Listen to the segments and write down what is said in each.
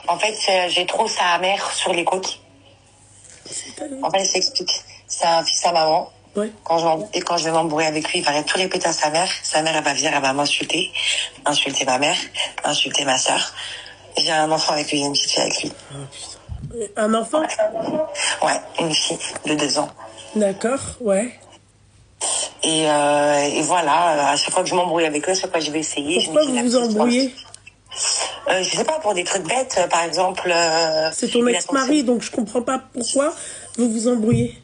En fait, j'ai trop sa mère sur les côtes. En fait, je t'explique. C'est un fils à maman. Ouais. Quand je vais m'embrouiller avec lui, il va tout répéter à sa mère. Sa mère, elle va venir, elle va m'insulter. Insulter ma mère, insulter ma soeur. J'ai un enfant avec lui, j'ai une petite fille avec lui. Oh, putain. Un enfant? Ouais, une fille de 2 ans. D'accord, ouais. Et voilà, à chaque fois que je m'embrouille avec eux, à chaque fois que je vais essayer, Pourquoi je me dis vous vous embrouillez? Je sais pas, pour des trucs bêtes, par exemple. C'est ton ex-mari, donc je comprends pas pourquoi vous vous embrouillez.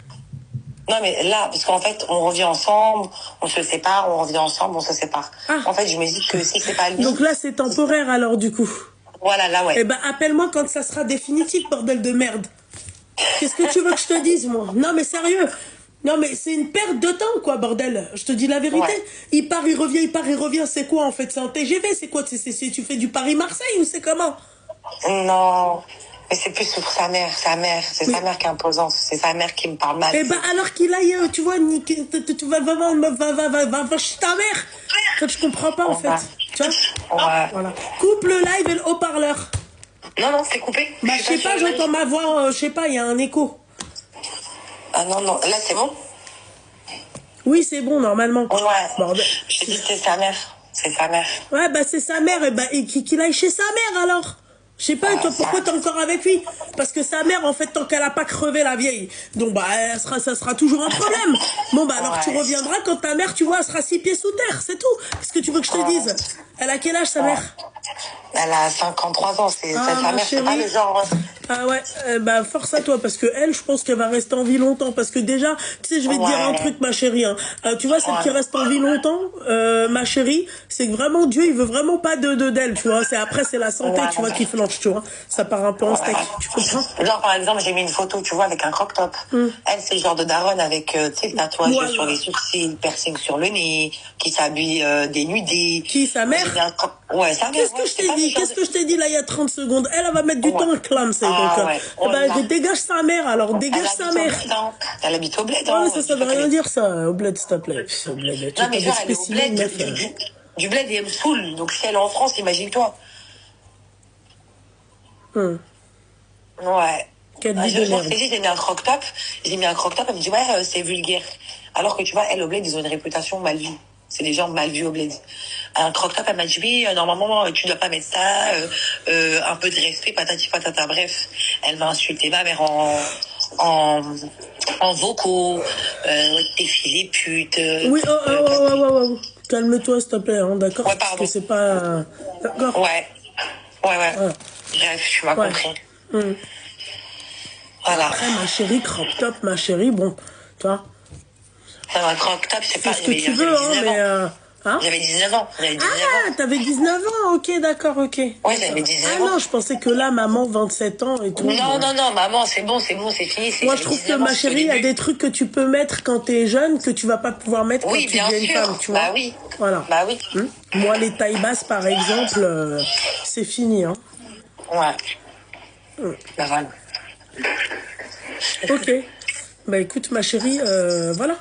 Non, mais là, parce qu'en fait, on revient ensemble, on se sépare, on revient ensemble, on se sépare. Ah. En fait, je me dis que si c'est pas lui... Donc là, c'est temporaire alors, du coup. Voilà, là, ouais. Eh ben, appelle-moi quand ça sera définitif, bordel de merde. Qu'est-ce que tu veux que je te dise, moi? Non, mais sérieux. Non, mais c'est une perte de temps, quoi, bordel. Je te dis la vérité. Ouais. Il part, il revient, il part, il revient. C'est quoi, en fait? C'est un TGV? C'est quoi? Tu fais du Paris-Marseille ou c'est comment? Non, mais c'est plus pour sa mère. Sa mère, c'est sa mère qui est imposante. C'est sa mère qui me parle mal. Eh ben, alors qu'il aille, tu vois, niquer, tu vas chez ta mère. En fait, je comprends pas, en fait. Tu vois? Ouais. Voilà. Coupe le live et le haut-parleur. Non, c'est coupé. Bah, je sais pas, j'entends ma voix, je sais pas, il y a un écho. Ah non, là, c'est bon? Oui, c'est bon, normalement. Ouais. Bordel. Je dis que c'est sa mère. C'est sa mère. Ouais, bah, c'est sa mère, et qu'il aille chez sa mère, alors. Je sais pas, toi, pourquoi t'es encore avec lui? Parce que sa mère, en fait, tant qu'elle a pas crevé la vieille, donc, bah, ça sera toujours un problème. Bon, bah, alors, tu reviendras quand ta mère, tu vois, elle sera 6 pieds sous terre, c'est tout. Qu'est-ce que tu veux que je te dise? Elle a quel âge, sa mère? Elle a 53 ans, c'est sa ma mère, c'est pas chérie. le genre... Ah ouais, bah force à toi, parce que elle, je pense qu'elle va rester en vie longtemps, parce que déjà, tu sais, je vais te dire un truc, ma chérie, hein. Tu vois, celle qui reste en vie longtemps, ma chérie, c'est que vraiment Dieu, il veut vraiment pas d'elle, tu vois. Après, c'est la santé, tu vois, qui flanche, tu vois. Ça part un peu en steak, tu comprends? Genre, par exemple, j'ai mis une photo, tu vois, avec un crop-top. Elle, c'est le genre de daronne avec, tu sais, le tatouage sur les sourcils, le piercing sur le nez, qui s'habille dénudée. Qui, sa mère? Ouais, sa mère. Qu'est-ce que je t'ai dit? Qu'est-ce que je t'ai dit là il y a 30 secondes? Elle va mettre du temps à clamser. Donc, dégage sa mère alors, dégage sa mère. Elle habite au bled. Ouais, ça veut rien dire ça, au bled, s'il te plaît. Au bled. Non, mais genre, elle est au bled, du bled et elle me saoule. Donc, si elle est en France, imagine-toi. Ouais. Quelle vie de merde. J'ai mis un croc-top. Elle me dit, ouais, c'est vulgaire. Alors que tu vois, elle, au bled, ils ont une réputation mal vue. C'est des gens mal vus au bled. Un croc-top, elle m'a dit, oui, normalement, tu dois pas mettre ça, un peu de respect, patati patata. Bref, elle m'a insulté ma mère en vocaux, t'es filé pute. Oui, calme-toi, s'il te plaît, hein, d'accord? Ouais, parce que c'est pas... D'accord. Ouais. Bref, tu m'as compris. Voilà. Après, ma chérie, crop top, ma chérie, bon, tu vois. Un crop-top, c'est pas... ce que tu veux, hein, mais... J'avais 19 ans. T'avais 19 ans, ok, d'accord, ok. Ouais, j'avais 19 ans. Ah non, je pensais que là, maman, 27 ans et tout. Non, maman, c'est bon, c'est fini. Moi, je trouve que, ma chérie, il y a des trucs que tu peux mettre quand t'es jeune que tu vas pas pouvoir mettre quand tu deviens une femme, tu vois. Bah oui. Voilà. Bah oui. Moi, les tailles basses, par exemple, c'est fini, hein. Ouais. Bah voilà. Ok. Bah écoute, ma chérie, voilà.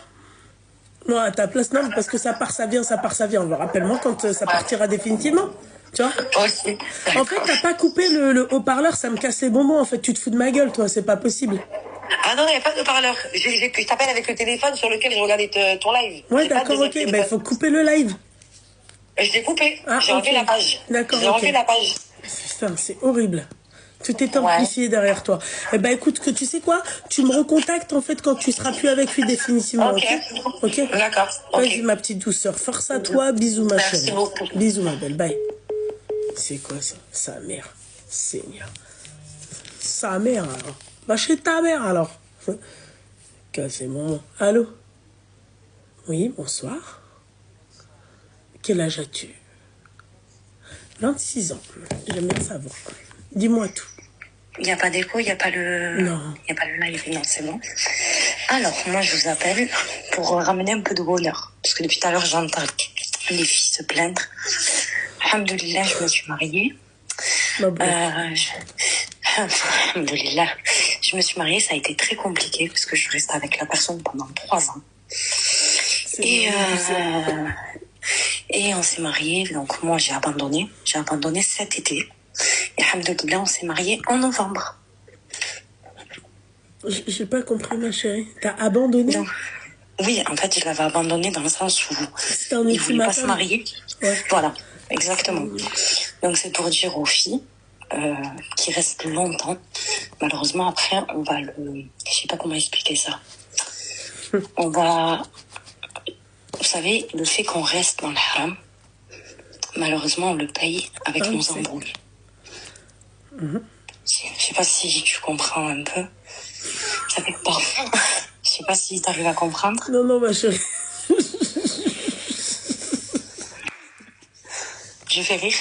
Moi, à ta place, non, parce que ça part, ça vient. Rappelle-moi quand ça partira définitivement. Tu vois? Aussi. En fait, t'as pas coupé le haut-parleur, ça me casse les bonbons. En fait, tu te fous de ma gueule, toi, c'est pas possible. Ah non, il n'y a pas de haut-parleur. Je t'appelle avec le téléphone sur lequel je regardais ton live. Ouais, d'accord, ok. Bah, il faut couper le live. Je l'ai coupé. J'ai enlevé la page. D'accord, J'ai enlevé la page. Putain, c'est horrible. Tout est amplifié derrière toi. Eh ben écoute, tu sais quoi? Tu me recontactes en fait quand tu seras plus avec lui définitivement. Ok. D'accord. Vas-y ma petite douceur. Force à toi. Bisous ma chérie. Merci beaucoup. Bisous ma belle. Bye. C'est quoi ça? Sa mère. Seigneur. Sa mère alors. Va chez ta mère alors. C'est mon... Allô? Oui, bonsoir. Quel âge as-tu? 26 ans. J'aime bien savoir. Dis-moi tout. Il n'y a pas d'écho, il n'y a pas le... Non. Il n'y a pas le live, non, c'est bon. Alors, moi, je vous appelle pour ramener un peu de bonheur. Parce que depuis tout à l'heure, j'entends les filles se plaindre. Alhamdoulilah, je me suis mariée. Alhamdoulilah. Je me suis mariée, ça a été très compliqué parce que je reste avec la personne pendant 3 ans. Et on s'est mariés, donc moi j'ai abandonné cet été. Et alhamdoulilah, on s'est mariés en novembre. J'ai pas compris, ma chérie. T'as abandonné? Donc, oui, en fait, je l'avais abandonné dans le sens où il voulait pas se marier. Ouais. Voilà, exactement. Donc, c'est pour dire aux filles qui restent longtemps. Malheureusement, après, on va le... Je sais pas comment expliquer ça. On va... Vous savez, le fait qu'on reste dans le haram, malheureusement, on le paye avec nos embrouilles. Je sais pas si tu comprends un peu. Ça fait parfois... Je sais pas si tu arrives à comprendre. Non, ma chérie. Je fais rire.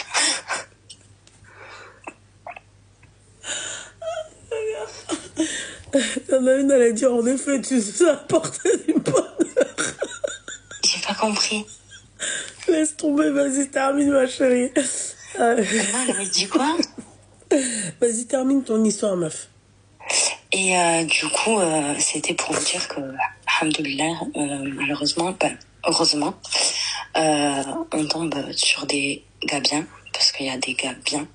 Il y en a une, elle a dit, en effet, tu nous as apporté du bonheur. J'ai pas compris. Laisse tomber, vas-y, termine, ma chérie. Elle avait dit quoi? Vas-y, termine ton histoire, meuf. Et du coup, c'était pour vous dire que, alhamdoulilah, malheureusement, heureusement, on tombe sur des gars bien, parce qu'il y a des gars bien,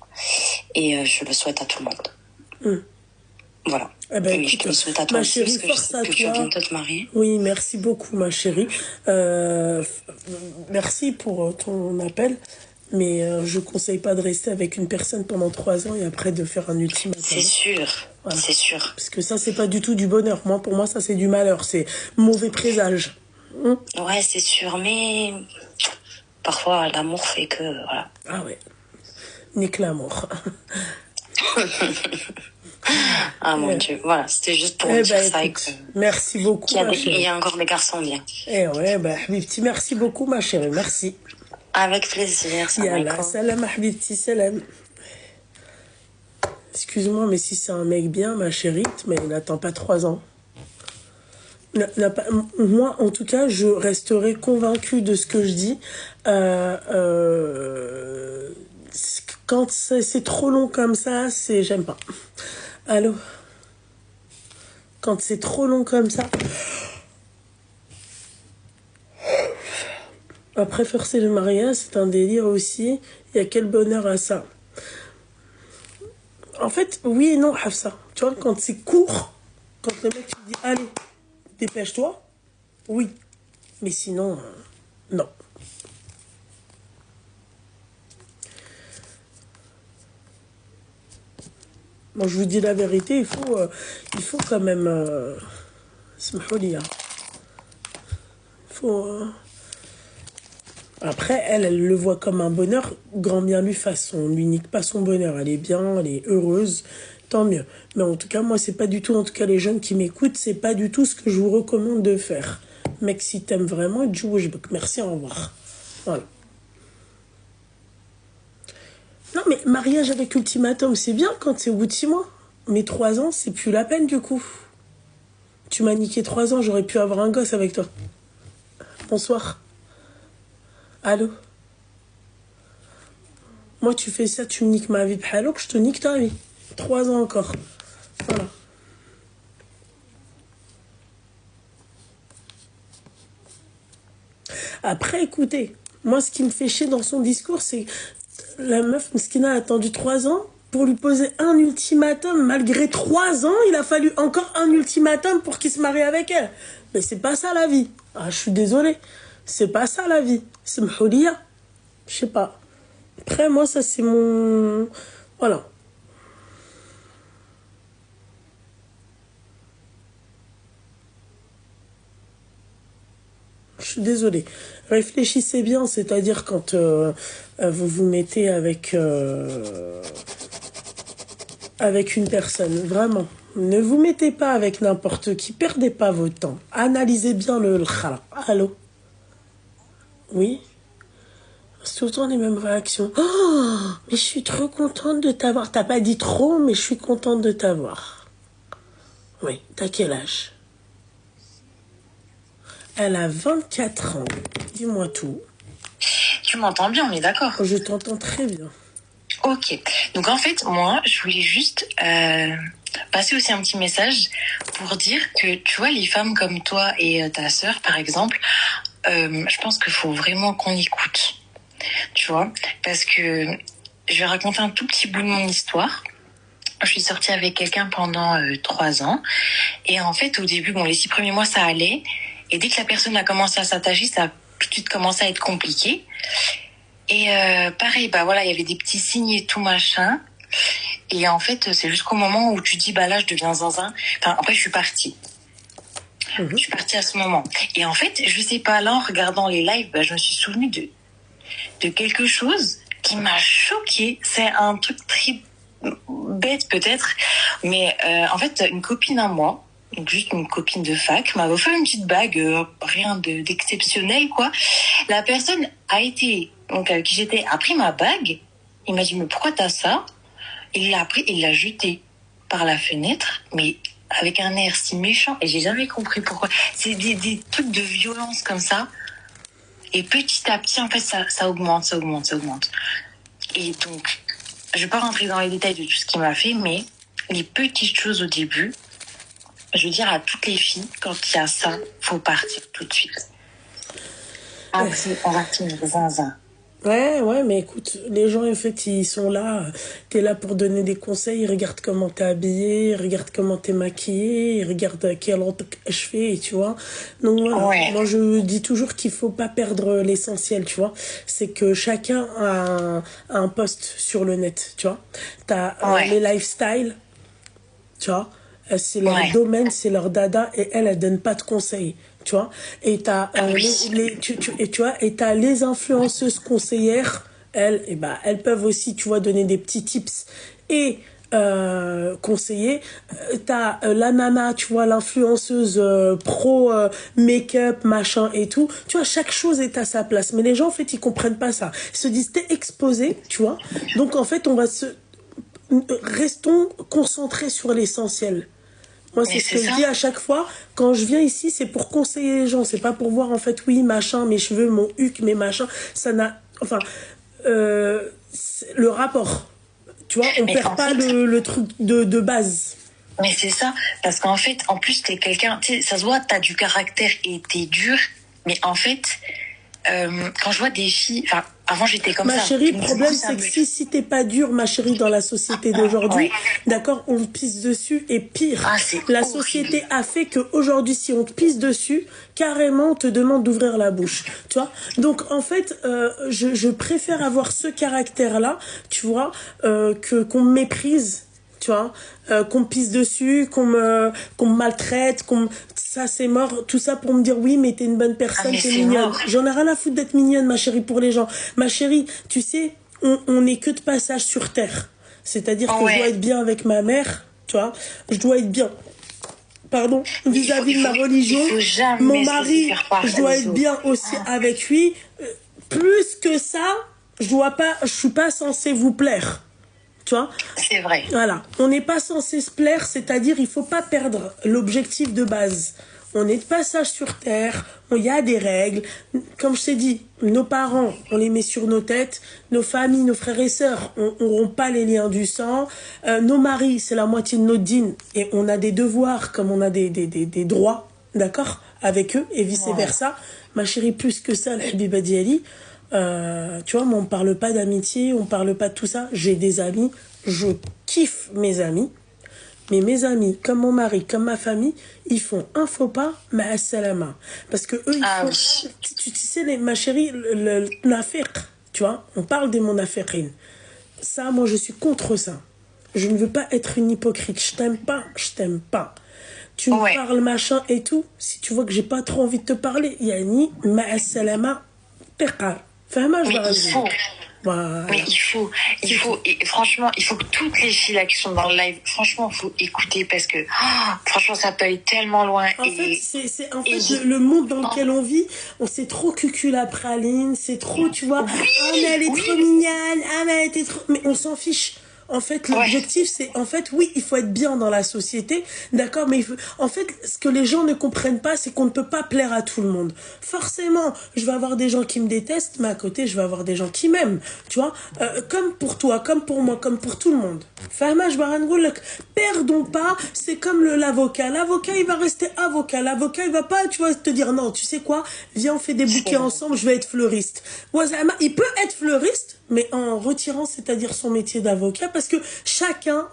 et je le souhaite à tout le monde. Voilà. Eh ben, et écoute, je te le souhaite à toi aussi, chérie, parce que force je sais à que tu vas toi. bientôt te marier. Oui, merci beaucoup, ma chérie. Merci pour ton appel. Mais je conseille pas de rester avec une personne pendant 3 ans et après de faire un ultimatum. C'est sûr, voilà. C'est sûr. Parce que ça, c'est pas du tout du bonheur. Pour moi, ça, c'est du malheur. C'est mauvais présage. Ouais, c'est sûr. Mais parfois, l'amour fait que... Voilà. Ah ouais. Nique l'amour. Ah mon Dieu. Voilà, c'était juste pour dire ça. Écoute, merci beaucoup, il y a encore des garçons bien. Habibti, merci beaucoup, ma chérie. Merci. Avec plaisir. Yallah, salam, Habibti, salam. Excuse-moi, mais si c'est un mec bien, ma chérie, mais il n'attend pas 3 ans. Moi, en tout cas, je resterai convaincue de ce que je dis. Quand c'est trop long comme ça, j'aime pas. Allô? Quand c'est trop long comme ça... Après, forcer le mariage, c'est un délire aussi. Il y a quel bonheur à ça. En fait, oui et non, Hafsa. Tu vois, quand c'est court, quand le mec te dit, allez, dépêche-toi, oui. Mais sinon, non. Bon, je vous dis la vérité, il faut quand même... Il faut... Après, elle le voit comme un bonheur, grand bien lui fasse. On lui nique pas son bonheur. Elle est bien, elle est heureuse, tant mieux. Mais en tout cas, moi, c'est pas du tout, en tout cas, les jeunes qui m'écoutent, c'est pas du tout ce que je vous recommande de faire. Mec, si t'aimes vraiment, merci, au revoir. Voilà. Non, mais mariage avec ultimatum, c'est bien quand c'est au bout de 6 mois. Mais 3 ans, c'est plus la peine, du coup. Tu m'as niqué 3 ans, j'aurais pu avoir un gosse avec toi. Bonsoir. Allô? Moi, tu fais ça, tu me niques ma vie. Alors que je te nique ta vie. 3 ans encore. Voilà. Après, écoutez, moi, ce qui me fait chier dans son discours, c'est la meuf Mskina a attendu 3 ans pour lui poser un ultimatum. Malgré 3 ans, il a fallu encore un ultimatum pour qu'il se marie avec elle. Mais c'est pas ça la vie. Ah, je suis désolée. C'est pas ça la vie. C'est m'houlia. Je sais pas. Après, moi, ça, c'est mon... Voilà. Je suis désolée. Réfléchissez bien, c'est-à-dire quand vous vous mettez avec une personne, vraiment. Ne vous mettez pas avec n'importe qui, perdez pas votre temps. Analysez bien le khala. Allô? Oui? C'est tout le temps les mêmes réactions. Oh, mais je suis trop contente de t'avoir. T'as pas dit trop, mais je suis contente de t'avoir. Oui, t'as quel âge? Elle a 24 ans. Dis-moi tout. Tu m'entends bien, on est d'accord? Je t'entends très bien. Ok. Donc en fait, moi, je voulais juste passer aussi un petit message pour dire que, tu vois, les femmes comme toi et ta sœur, par exemple, je pense qu'il faut vraiment qu'on écoute. Tu vois? Parce que je vais raconter un tout petit bout de mon histoire. Je suis sortie avec quelqu'un pendant 3 ans. Et en fait, au début, bon, les 6 premiers mois, ça allait. Et dès que la personne a commencé à s'attacher, ça a tout de suite commencé à être compliqué. Et pareil, bah voilà, il y avait des petits signes et tout machin. Et en fait, c'est jusqu'au moment où tu dis, bah là, je deviens zinzin. Enfin, après, je suis partie. Je suis partie à ce moment. Et en fait, je sais pas, là, en regardant les lives, bah, je me suis souvenue de quelque chose qui m'a choquée. C'est un truc très bête peut-être, mais en fait, une copine à moi, donc juste une copine de fac, m'a offert une petite bague, rien d'exceptionnel, quoi. La personne a été, donc avec qui j'étais, a pris ma bague. Il m'a dit, mais pourquoi t'as ça? Il l'a pris, il l'a jeté par la fenêtre, mais avec un air si méchant, et j'ai jamais compris pourquoi. C'est des trucs de violence comme ça. Et petit à petit, en fait, ça augmente. Et donc, je vais pas rentrer dans les détails de tout ce qu'il m'a fait, mais les petites choses au début, je veux dire à toutes les filles, quand il y a ça, faut partir tout de suite. Après, on va finir zinzin. Ouais, mais écoute, les gens, en fait, ils sont là. T'es là pour donner des conseils. Ils regardent comment t'es habillé, ils regardent comment t'es maquillé, ils regardent quel autre je fais, tu vois. Donc, voilà. Moi, je dis toujours qu'il faut pas perdre l'essentiel, tu vois. C'est que chacun a un poste sur le net, tu vois. T'as les lifestyles, tu vois. C'est leur domaine, c'est leur dada, et elle donne pas de conseils, tu vois. Et t'as t'as les influenceuses conseillères, elles peuvent aussi, tu vois, donner des petits tips et conseiller. T'as la nana, tu vois, l'influenceuse pro make-up, machin et tout. Tu vois, chaque chose est à sa place. Mais les gens, en fait, ils comprennent pas ça. Ils se disent, t'es exposé, tu vois. Donc, en fait, restons concentrés sur l'essentiel. Moi, c'est ce que je dis à chaque fois. Quand je viens ici, c'est pour conseiller les gens. C'est pas pour voir, en fait, oui, machin, mes cheveux, mon huc, mes machins. Ça n'a... Enfin, le rapport. Tu vois, on perd pas le truc de base. Mais c'est ça. Parce qu'en fait, en plus, t'es quelqu'un... Tu sais, ça se voit, t'as du caractère et t'es dur. Mais en fait, quand je vois des filles... Enfin, avant, j'étais comme ça. Ma chérie, le problème, c'est que si t'es pas dure, ma chérie, dans la société d'aujourd'hui, d'accord, on te pisse dessus, et pire. La société a fait qu'aujourd'hui, si on te pisse dessus, carrément, on te demande d'ouvrir la bouche. Tu vois? Donc, en fait, je préfère avoir ce caractère-là, tu vois, qu'on me méprise, tu vois, qu'on me pisse dessus, qu'on me maltraite, ça c'est mort, tout ça pour me dire oui mais t'es une bonne personne, t'es mignonne. J'en ai rien à foutre d'être mignonne, ma chérie, pour les gens. Ma chérie, tu sais, on n'est que de passage sur terre. C'est-à-dire que je dois être bien avec ma mère, tu vois, je dois être bien, pardon, vis-à-vis de ma religion. Mon mari, je dois être bien aussi avec lui. Plus que ça, je suis pas censée vous plaire. Tu vois? C'est vrai. Voilà. On n'est pas censé se plaire, c'est-à-dire il faut pas perdre l'objectif de base. On est de passage sur terre, il y a des règles. Comme je t'ai dit, nos parents, on les met sur nos têtes. Nos familles, nos frères et sœurs, on rompt pas les liens du sang. Nos maris, c'est la moitié de notre dîne. Et on a des devoirs comme on a des droits, d'accord, avec eux, et vice-versa. Ma chérie, plus que ça, la Habiba Diali, tu vois, mais on parle pas d'amitié, on parle pas de tout ça. J'ai des amis, je kiffe mes amis, mais mes amis, comme mon mari, comme ma famille, ils font un faux pas, mais assalama. Parce que eux, ils font... Tu sais, ma chérie, le nafiq, tu vois, on parle des monafiqines. Ça, moi, je suis contre ça. Je ne veux pas être une hypocrite. Je t'aime pas. Tu me parles machin et tout. Si tu vois que j'ai pas trop envie de te parler, yani, ma assalama, peqa. Mais il faut. Voilà. Mais il faut, et franchement, il faut que toutes les filles là qui sont dans le live, franchement, il faut écouter parce que, franchement, ça peut aller tellement loin. En fait, c'est le monde dans lequel on vit, on s'est trop cucul la praline, c'est trop, tu vois, mais elle est trop mignonne, mais elle était trop, mais on s'en fiche. En fait, l'objectif, c'est, en fait, oui, il faut être bien dans la société, d'accord, mais en fait, ce que les gens ne comprennent pas, c'est qu'on ne peut pas plaire à tout le monde. Forcément, je vais avoir des gens qui me détestent, mais à côté, je vais avoir des gens qui m'aiment, tu vois, comme pour toi, comme pour moi, comme pour tout le monde. Fahma, je Perdons pas, c'est comme l'avocat. L'avocat, il va rester avocat. L'avocat, il va pas, tu vois, te dire non, tu sais quoi, viens, on fait des bouquets ensemble, je vais être fleuriste. Il peut être fleuriste, mais en retirant, c'est-à-dire son métier d'avocat, parce que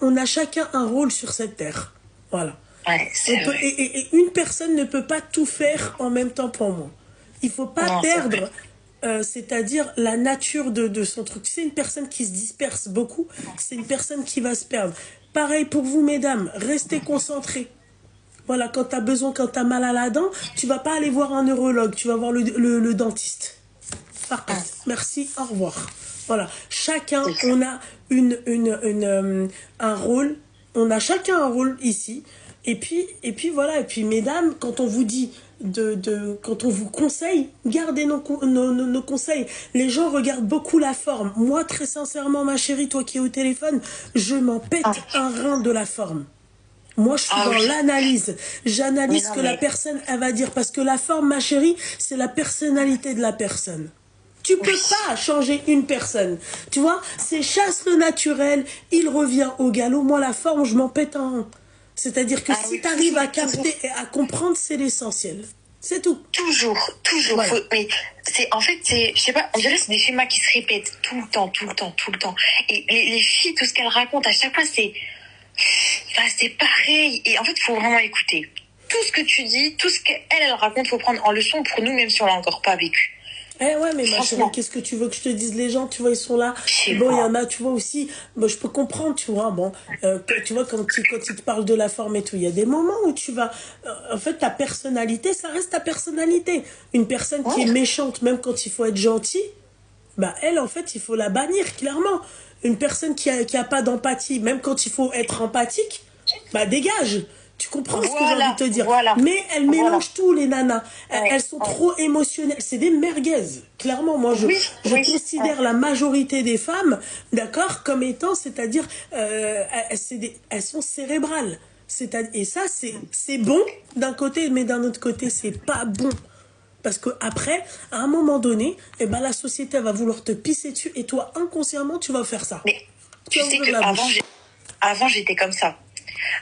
on a chacun un rôle sur cette terre. Voilà. Ouais, et une personne ne peut pas tout faire en même temps pour moi. Il faut pas perdre, c'est-à-dire la nature de son truc. C'est une personne qui se disperse beaucoup, c'est une personne qui va se perdre. Pareil pour vous, mesdames, restez concentrés. Voilà, quand tu as besoin, quand tu as mal à la dent, tu vas pas aller voir un neurologue, tu vas voir le dentiste. Merci, au revoir. Voilà, chacun, on a un rôle, on a chacun un rôle ici. Et puis voilà, et puis mesdames, quand on vous dit, quand on vous conseille, gardez nos conseils. Les gens regardent beaucoup la forme. Moi, très sincèrement, ma chérie, toi qui es au téléphone, je m'en pète un rein de la forme. Moi, je suis dans l'analyse. J'analyse ce que la personne, elle va dire. Parce que la forme, ma chérie, c'est la personnalité de la personne. Tu peux pas changer une personne. Tu vois, c'est chasse le naturel, il revient au galop. Moi, la forme, je m'en pète un rein. C'est-à-dire que si tu arrives à capter et à comprendre, c'est l'essentiel. C'est tout. Toujours. Voilà. Mais en fait, je sais pas, on dirait que c'est des schémas qui se répètent tout le temps. Et les filles, tout ce qu'elles racontent, à chaque fois, c'est pareil. Et en fait, il faut vraiment écouter. Tout ce que tu dis, tout ce qu'elle raconte, faut prendre en leçon pour nous, même si on l'a encore pas vécu. Ouais, mais ma chérie, qu'est-ce que tu veux que je te dise? Les gens, tu vois, ils sont là. Bon, il y en a, tu vois, aussi, bon, je peux comprendre, tu vois, bon, tu vois, quand ils te parlent de la forme et tout, il y a des moments où tu vas, en fait, ta personnalité, ça reste ta personnalité. Une personne qui est méchante, même quand il faut être gentil, bah, elle, en fait, il faut la bannir, clairement. Une personne qui a pas d'empathie, même quand il faut être empathique, bah, dégage. Tu comprends ce que j'ai envie de te dire. Mais elles mélangent tout, les nanas. Elles sont trop émotionnelles. C'est des merguez. Clairement, moi, je considère la majorité des femmes, d'accord, comme étant, c'est-à-dire, elles sont cérébrales. Et ça, c'est bon d'un côté, mais d'un autre côté, c'est pas bon. Parce que après, à un moment donné, eh ben, la société va vouloir te pisser dessus et toi, inconsciemment, tu vas faire ça. Mais tu sais que avant, j'étais comme ça.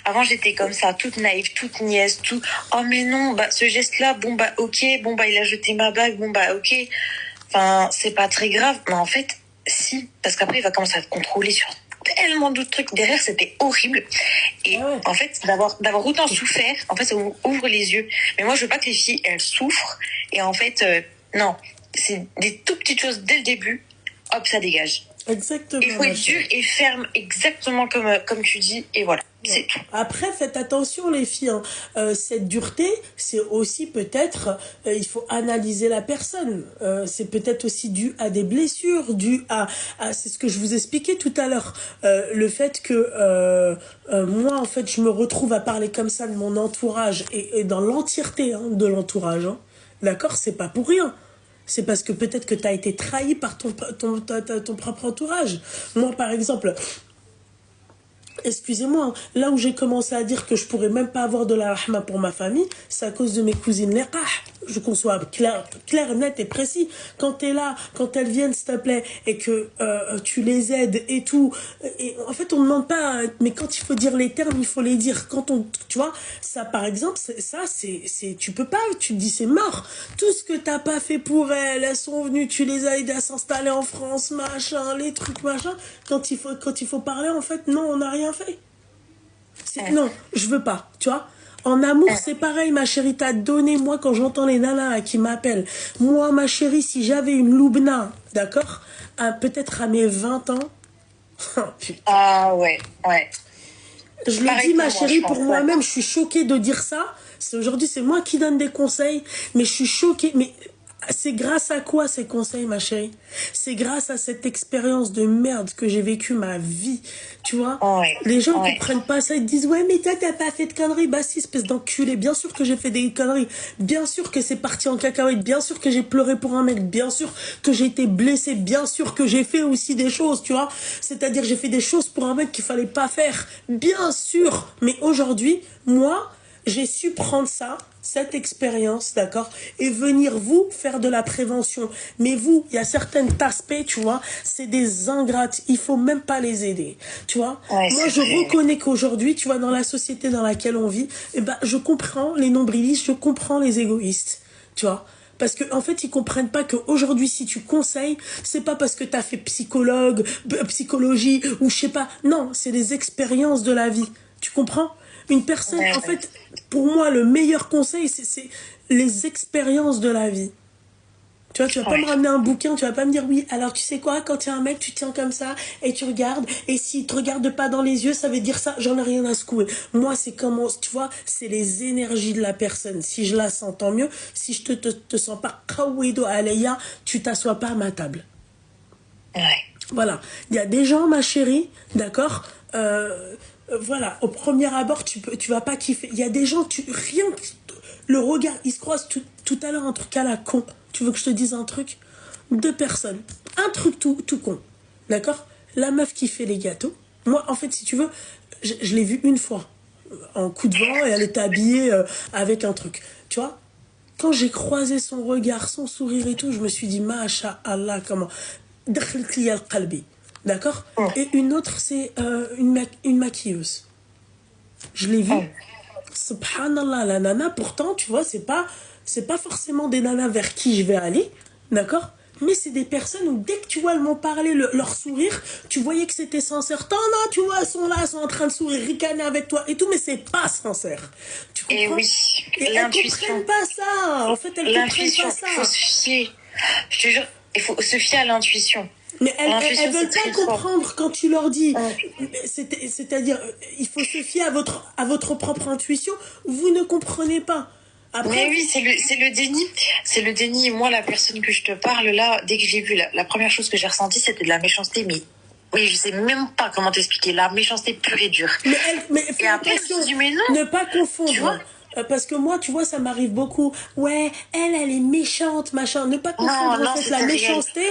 Avant, j'étais comme ça, toute naïve, toute niaise, tout. Oh, mais non, bah, ce geste-là, bon, bah, ok, bon, bah, il a jeté ma bague, bon, bah, ok. Enfin, c'est pas très grave. Mais en fait, si. Parce qu'après, il va commencer à te contrôler sur tellement d'autres trucs. Derrière, c'était horrible. Et en fait, d'avoir autant souffert, en fait, ça ouvre les yeux. Mais moi, je veux pas que les filles, elles souffrent. Et en fait, non. C'est des tout petites choses dès le début. Hop, ça dégage. Exactement. Il faut être dur et ferme, exactement comme tu dis, et voilà, c'est tout. Après, faites attention les filles, hein. Cette dureté, c'est aussi peut-être, il faut analyser la personne. C'est peut-être aussi dû à des blessures, dû à c'est ce que je vous expliquais tout à l'heure. Le fait que moi, en fait, je me retrouve à parler comme ça de mon entourage et dans l'entièreté de l'entourage. Hein. D'accord, c'est pas pour rien. C'est parce que peut-être que tu as été trahi par ton propre entourage. Moi, par exemple, excusez-moi, là où j'ai commencé à dire que je pourrais même pas avoir de la rahma pour ma famille, c'est à cause de mes cousines liqah. Je conçois clair, net et précis. Quand tu es là, quand elles viennent, s'il te plaît, et que tu les aides et tout. Et en fait, on ne demande pas, mais quand il faut dire les termes, il faut les dire. Tu vois, ça par exemple, tu peux pas, tu te dis c'est mort. Tout ce que t'as pas fait pour elles sont venues, tu les as aidées à s'installer en France, machin, les trucs, machin. Quand il faut parler, en fait, non, on n'a rien fait. Non, je veux pas, tu vois. En amour, c'est pareil, ma chérie, t'as donné, moi, quand j'entends les nanas là, qui m'appellent, moi, ma chérie, si j'avais une Loubna, d'accord, peut-être à mes 20 ans, oh, putain. Ah ouais. Je le dis, ma chérie, pour moi-même, je suis choquée de dire ça. Aujourd'hui, c'est moi qui donne des conseils, mais je suis choquée. Mais c'est grâce à quoi ces conseils, ma chérie? C'est grâce à cette expérience de merde que j'ai vécue ma vie. Tu vois, les gens ne comprennent pas ça. Ils disent, ouais, mais toi, t'as pas fait de conneries. Bah si, espèce d'enculé. Bien sûr que j'ai fait des conneries. Bien sûr que c'est parti en cacahuète. Bien sûr que j'ai pleuré pour un mec. Bien sûr que j'ai été blessée. Bien sûr que j'ai fait aussi des choses, tu vois. C'est-à-dire, j'ai fait des choses pour un mec qu'il fallait pas faire. Bien sûr. Mais aujourd'hui, moi, j'ai su prendre ça, cette expérience, d'accord, et venir vous faire de la prévention. Mais vous, il y a certaines aspects, tu vois, c'est des ingrates. Il faut même pas les aider, tu vois. Ouais, Moi, je reconnais qu'aujourd'hui, tu vois, dans la société dans laquelle on vit, eh ben, je comprends les nombrilistes, je comprends les égoïstes, tu vois. Parce que en fait, ils comprennent pas qu'aujourd'hui, si tu conseilles, c'est pas parce que tu as fait psychologie, ou je sais pas. Non, c'est des expériences de la vie. Tu comprends? Une personne, en fait, pour moi, le meilleur conseil, c'est les expériences de la vie. Tu vois, tu vas pas me ramener un bouquin, tu vas pas me dire oui, alors tu sais quoi, quand tu es un mec, tu tiens comme ça et tu regardes, et s'il te regarde pas dans les yeux, ça veut dire ça, j'en ai rien à secouer. Moi, c'est comment, tu vois, c'est les énergies de la personne. Si je la sens, tant mieux. Si je te sens pas kawido aleya, tu t'assois pas à ma table. Voilà. Il y a des gens, ma chérie, d'accord, voilà, au premier abord, tu vas pas kiffer. Il y a des gens, rien que le regard, ils se croisent tout à l'heure, un truc à la con. Tu veux que je te dise un truc? 2 personnes. Un truc tout con. D'accord? La meuf qui fait les gâteaux. Moi, en fait, si tu veux, je l'ai vue une fois. En coup de vent, et elle était habillée avec un truc. Tu vois? Quand j'ai croisé son regard, son sourire et tout, je me suis dit, Masha Allah, comment? D'accord? Et une autre, c'est une maquilleuse. Je l'ai vue. Subhanallah, la nana, pourtant, tu vois, c'est pas forcément des nanas vers qui je vais aller, d'accord? Mais c'est des personnes où dès que tu vois, elles m'ont parlé, leur sourire, tu voyais que c'était sincère. Tant non, tu vois, elles sont là, elles sont en train de sourire, ricaner avec toi et tout, mais c'est pas sincère. Tu comprends? Et oui, et elles comprennent pas ça. En fait, elles comprennent pas ça. Il faut se fier. Je te jure, il faut se fier à l'intuition. Mais elles veulent pas comprendre quand tu leur dis. C'est-à-dire, il faut se fier à votre propre intuition. Vous ne comprenez pas. Après, mais oui, c'est le déni. C'est le déni. Moi, la personne que je te parle, là, dès que j'ai vu, la première chose que j'ai ressentie, c'était de la méchanceté. Mais je sais même pas comment t'expliquer. La méchanceté pure et dure. Mais fais attention, ne pas confondre. Tu vois, parce que moi, tu vois, ça m'arrive beaucoup. Ouais, elle est méchante, machin. Ne pas confondre en fait la méchanceté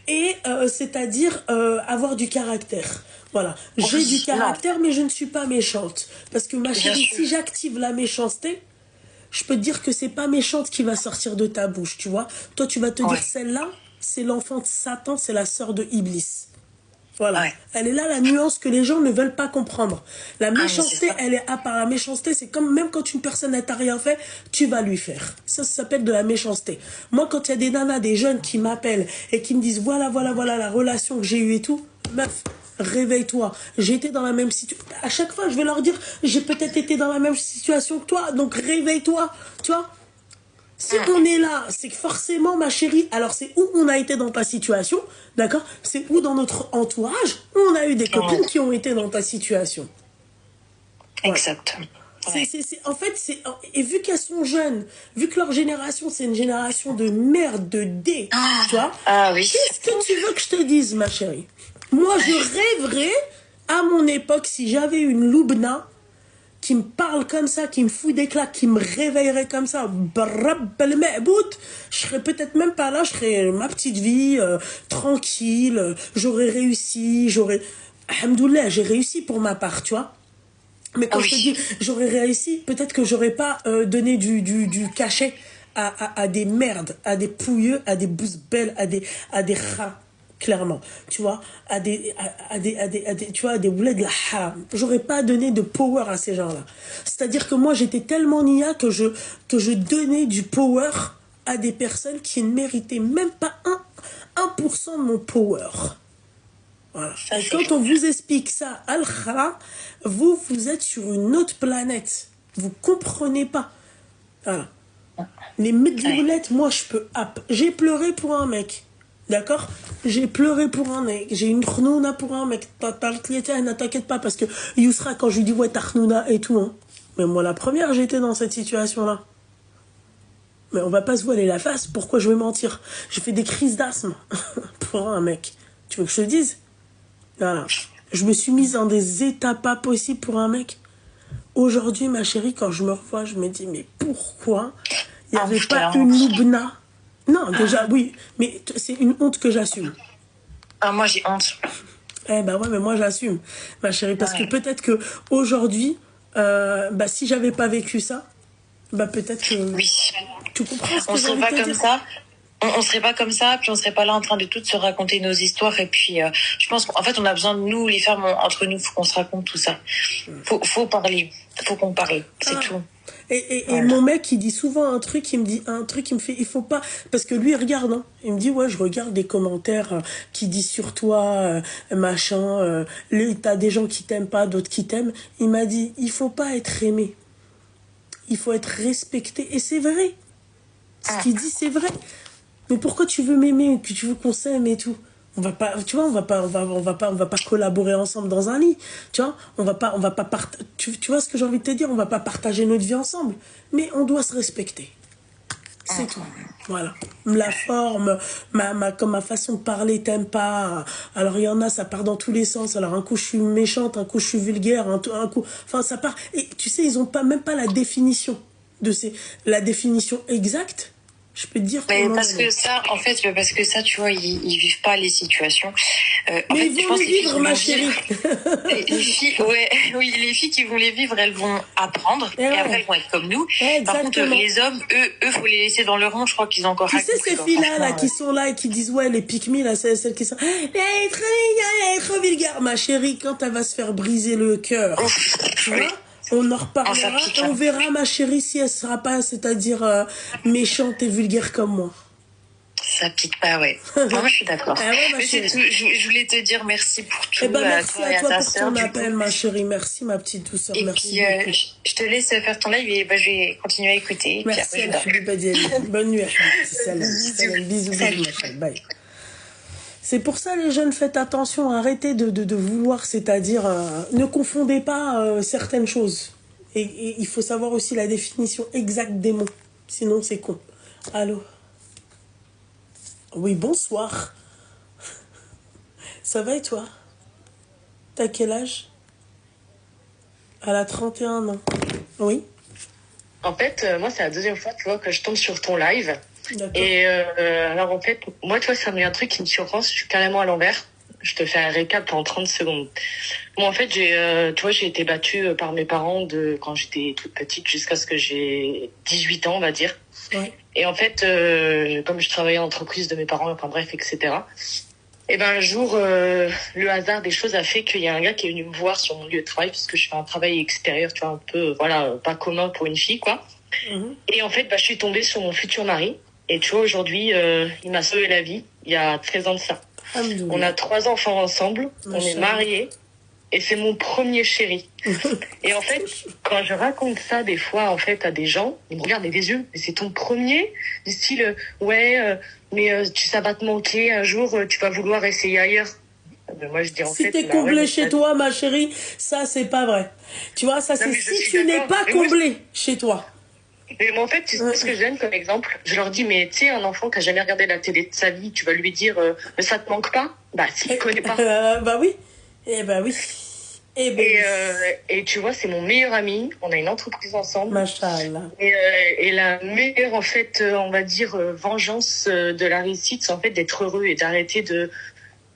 et c'est-à-dire avoir du caractère. Voilà, j'ai du caractère, mais je ne suis pas méchante. Parce que ma chérie, si j'active la méchanceté, je peux te dire que c'est pas méchante qui va sortir de ta bouche, tu vois. Toi, tu vas te dire, celle-là, c'est l'enfant de Satan, c'est la sœur de Iblis. Voilà. Elle est là, la nuance que les gens ne veulent pas comprendre. La méchanceté, elle est à part. La méchanceté, c'est comme même quand une personne n'a rien fait, tu vas lui faire. Ça s'appelle de la méchanceté. Moi, quand il y a des nanas, des jeunes qui m'appellent et qui me disent voilà la relation que j'ai eue et tout, meuf, réveille-toi. J'ai été dans la même situation. À chaque fois, je vais leur dire j'ai peut-être été dans la même situation que toi, donc réveille-toi. Tu vois? Si on est là, c'est que forcément, ma chérie, alors c'est où on a été dans ta situation, d'accord? C'est où dans notre entourage, où on a eu des copines qui ont été dans ta situation. Voilà. Exactement. En fait, et vu qu'elles sont jeunes, vu que leur génération, c'est une génération de merde, de dé, tu vois? Oui. Qu'est-ce que tu veux que je te dise, ma chérie? Moi, je rêverais, à mon époque, si j'avais une Loubna qui me parle comme ça, qui me fout des claques, qui me réveillerait comme ça, je serais peut-être même pas là, je serais ma petite vie, tranquille, j'aurais réussi, alhamdoulilah, j'ai réussi pour ma part, tu vois. Mais quand je te dis, j'aurais réussi, peut-être que j'aurais pas donné du cachet à des merdes, à des pouilleux, à des bousbelles, à des rats. Clairement, tu vois, tu vois, à des boulets de la haram. J'aurais pas donné de power à ces gens-là. C'est-à-dire que moi, j'étais tellement nia que je donnais du power à des personnes qui ne méritaient même pas 1% de mon power. Voilà. Et quand on vous explique ça, Al-Khara, vous êtes sur une autre planète. Vous comprenez pas. Voilà. Les medloulettes, moi, je peux... J'ai pleuré pour un mec. D'accord? J'ai pleuré pour un mec. J'ai une khnouna pour un mec. T'inquiète pas, parce que Yousra, quand je lui dis ouais, t'as khnouna et tout, hein. Mais moi, la première, j'étais dans cette situation-là. Mais on va pas se voiler la face. Pourquoi je vais mentir? J'ai fait des crises d'asthme pour un mec. Tu veux que je te dise? Voilà. Je me suis mise dans des états pas possibles pour un mec. Aujourd'hui, ma chérie, quand je me revois, je me dis, mais pourquoi il n'y avait pas une Loubna? Non, déjà, oui, mais c'est une honte que j'assume. Moi, j'ai honte. Eh ben ouais, mais moi, j'assume, ma chérie, parce que peut-être que aujourd'hui, si j'avais pas vécu ça, Bah peut-être que Oui. tu comprends ce que On j'ai serait envie pas de te comme dire. ça. On serait pas comme ça, puis on serait pas là en train de toutes se raconter nos histoires. Et puis, je pense qu'en fait, on a besoin de nous, les femmes, entre nous, faut qu'on se raconte tout ça. Faut parler. Faut qu'on parle. C'est tout. Et Voilà. mon mec, il dit souvent un truc, il me dit un truc, il me fait, il faut pas, parce que lui, il regarde, hein. Il me dit, ouais, je regarde des commentaires qui disent sur toi, machin, t'as des gens qui t'aiment pas, d'autres qui t'aiment. Il m'a dit, il faut pas être aimé. Il faut être respecté. Et c'est vrai. Ce qu'il dit, c'est vrai. Mais pourquoi tu veux m'aimer, que tu veux qu'on s'aime et tout? On va pas, tu vois, on va pas collaborer ensemble dans un lit. Tu vois, on va pas tu vois ce que j'ai envie de te dire? On va pas partager notre vie ensemble. Mais on doit se respecter. C'est tout. Voilà. La forme, comme ma façon de parler, t'aimes pas. Alors, il y en a, ça part dans tous les sens. Alors, un coup, je suis méchante, un coup, je suis vulgaire, un coup. Enfin, ça part. Et tu sais, ils ont même pas la définition la définition exacte. Je peux te dire Mais comment. parce que ça, en fait, parce que ça, tu vois, ils vivent pas les situations. En Mais fait, ils je vont pense les que les filles vivre, qui ma vont chérie. les filles, ouais, oui, les filles qui vont les vivre, elles vont apprendre. Eh Et ouais. après, elles vont être comme nous. Par contre, Exactement. les hommes, eux, faut les laisser dans leur rang. Je crois qu'ils ont encore Tu sais, ces filles-là, là, qui sont là et qui disent, ouais, les pick-me, là, c'est celles qui sont, elle est trop mignonne, elle est trop vulgaire. Ma chérie, quand elle va se faire briser le cœur, tu vois, on en reparlera et on verra, ma chérie, si elle sera pas, c'est-à-dire, méchante et vulgaire comme moi. Ça pique pas, ouais. Moi, je suis d'accord. Ah ouais, ma Mais c'est chérie. tout. Je voulais te dire merci pour tout. Eh ben, merci toi à et toi ta pour sœur, ton du appel, coup. ma chérie. Merci, ma petite douceur. Et Merci puis, beaucoup. je te laisse faire ton live et je vais continuer à écouter. Et puis Merci, après, je dors. Bonne nuit, Salam. Salam. Bisous, Salut. bisous, ma chérie. Bye. C'est pour ça, les jeunes, faites attention, arrêtez de vouloir, c'est-à-dire, ne confondez pas certaines choses. Et il faut savoir aussi la définition exacte des mots. Sinon, c'est con. Allô? Oui, bonsoir. Ça va et toi? T'as quel âge? Elle a 31 ans. Oui? En fait, moi, c'est la deuxième fois, tu vois, que je tombe sur ton live. D'accord. Et alors, en fait, moi, tu vois, ça me met un truc qui me surprend. Je suis carrément à l'envers. Je te fais un récap en 30 secondes. Moi, en fait, tu vois, j'ai été battue par mes parents quand j'étais toute petite jusqu'à ce que j'ai 18 ans, on va dire. Ouais. Et en fait, comme je travaillais en entreprise de mes parents, enfin bref, etc. Et ben un jour, le hasard des choses a fait qu'il y a un gars qui est venu me voir sur mon lieu de travail parce que je fais un travail extérieur, tu vois, un peu, voilà, pas commun pour une fille, quoi. Mhm. Et en fait, je suis tombée sur mon futur mari. Et tu vois, aujourd'hui, il m'a sauvé la vie il y a 13 ans de ça. On a 3 enfants ensemble, on est mariés. Et c'est mon premier chéri. Et en fait, quand je raconte ça des fois, en fait, à des gens, ils me regardent avec des yeux, mais c'est ton premier, du style, ouais, mais ça va te manquer, un jour, tu vas vouloir essayer ailleurs. Mais moi, je dis en Si fait, t'es bah comblé ouais, chez toi, ma chérie, ça, c'est pas vrai. Tu vois, ça, Non, c'est mais je si suis tu n'es d'accord. pas Mais moi, comblé chez toi. Mais moi, en fait, tu sais ce que je donne comme exemple? Je leur dis, mais tu sais, un enfant qui a jamais regardé la télé de sa vie, tu vas lui dire, mais ça te manque pas? Bah, s'il connaît pas. Bah oui. Eh bah oui. Eh ben Et tu vois, c'est mon meilleur ami. On a une entreprise ensemble. Machallah. Et la meilleure, en fait, on va dire, vengeance de la réussite, c'est en fait d'être heureux et d'arrêter de...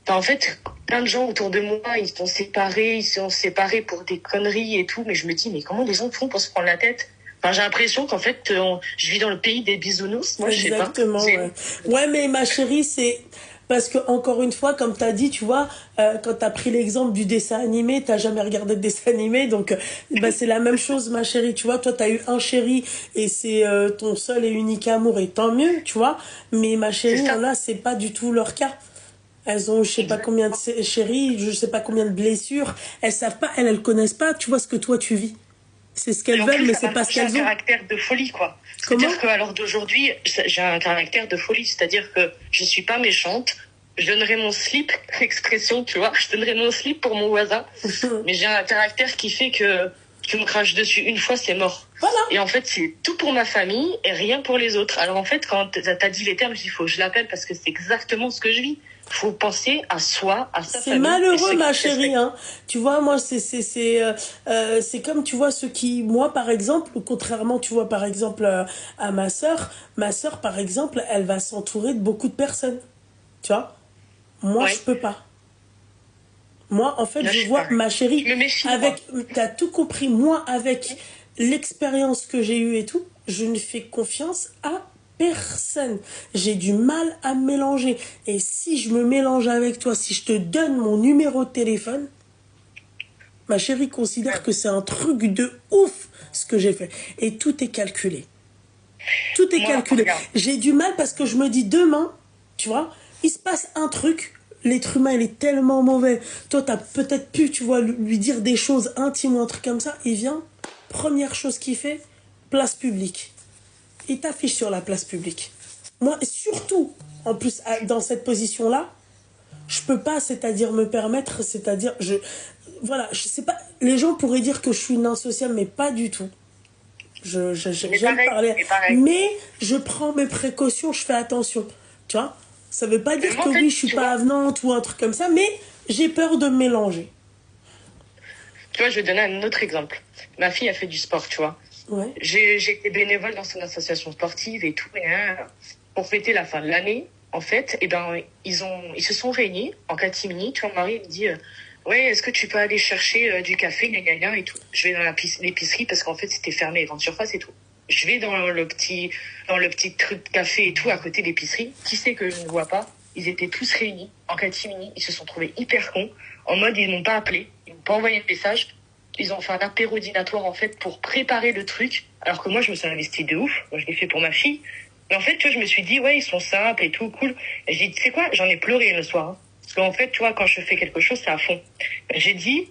Enfin, en fait, plein de gens autour de moi, ils sont séparés pour des conneries et tout. Mais je me dis, mais comment les gens font pour se prendre la tête? Enfin, j'ai l'impression qu'en fait, je vis dans le pays des bisounours. Moi, je sais pas. Exactement, ouais. Ouais, mais ma chérie, c'est... Parce que, encore une fois, comme t'as dit, tu vois, quand t'as pris l'exemple du dessin animé, t'as jamais regardé de dessin animé, donc bah, c'est la même chose, ma chérie, tu vois. Toi, t'as eu un chéri et c'est ton seul et unique amour, et tant mieux, tu vois. Mais ma chérie, là, c'est pas du tout leur cas. Elles ont, je sais pas combien de chéris, je sais pas combien de blessures. Elles savent pas, elles connaissent pas, tu vois, ce que toi, tu vis. C'est ce qu'elles veulent, mais c'est pas ce qu'elles ont. J'ai un caractère de folie, quoi. C'est-à-dire qu'à l'heure d'aujourd'hui, j'ai un caractère de folie. C'est-à-dire que je suis pas méchante. Je donnerai mon slip, expression, tu vois. Je donnerai mon slip pour mon voisin. Mais j'ai un caractère qui fait que tu me craches dessus une fois, c'est mort. Voilà. Et en fait, c'est tout pour ma famille et rien pour les autres. Alors en fait, quand t'as dit les termes, il faut que je l'appelle parce que c'est exactement ce que je vis. Faut penser à soi, à sa famille. C'est malheureux, ma chérie, hein. Tu vois, moi, c'est comme, tu vois, ceux qui, moi, par exemple, contrairement, tu vois, par exemple, à ma sœur, par exemple, elle va s'entourer de beaucoup de personnes. Tu vois? Moi, Ouais. je peux pas. Moi, en fait, Là, je vois ma chérie je me méfie, avec, t'as tout compris, moi, avec l'expérience que j'ai eue et tout, je ne fais confiance à personne. J'ai du mal à me mélanger. Et si je me mélange avec toi, si je te donne mon numéro de téléphone, ma chérie considère que c'est un truc de ouf ce que j'ai fait. Et tout est calculé. Tout est calculé. J'ai du mal parce que je me dis demain, tu vois, il se passe un truc, l'être humain il est tellement mauvais. Toi t'as peut-être pu, tu vois, lui dire des choses intimes ou un truc comme ça. Il vient, première chose qu'il fait, place publique. Il t'affiche sur la place publique. Moi, surtout, en plus, dans cette position-là, je peux pas, c'est-à-dire me permettre, c'est-à-dire, voilà, je sais pas, les gens pourraient dire que je suis une insociable, mais pas du tout. J'aime parler, mais je prends mes précautions, je fais attention, tu vois. Ça veut pas dire que oui, je suis pas avenante ou un truc comme ça, mais j'ai peur de me mélanger. Tu vois, je vais donner un autre exemple. Ma fille a fait du sport, tu vois. Ouais. J'ai été bénévole dans son association sportive et tout. Pour fêter la fin de l'année, en fait, ils se sont réunis en catimini. Tu vois, mon mari me dit, ouais, est-ce que tu peux aller chercher du café, gna, gna, gna, et tout. Je vais dans l'épicerie parce qu'en fait, c'était fermé, les grandes surfaces et tout. Je vais dans le petit truc de café et tout, à côté de l'épicerie. Qui sait que je ne vois pas? Ils étaient tous réunis en catimini. Ils se sont trouvés hyper cons. En mode, ils m'ont pas appelé. Ils m'ont pas envoyé de message. Ils ont fait un apéro dînatoire, en fait, pour préparer le truc. Alors que moi, je me suis investie de ouf. Moi, je l'ai fait pour ma fille. Mais en fait, tu vois, je me suis dit, ouais, ils sont simples et tout, cool. Et j'ai dit, tu sais quoi? J'en ai pleuré le soir. Hein. Parce qu'en fait, tu vois, quand je fais quelque chose, c'est à fond. J'ai dit,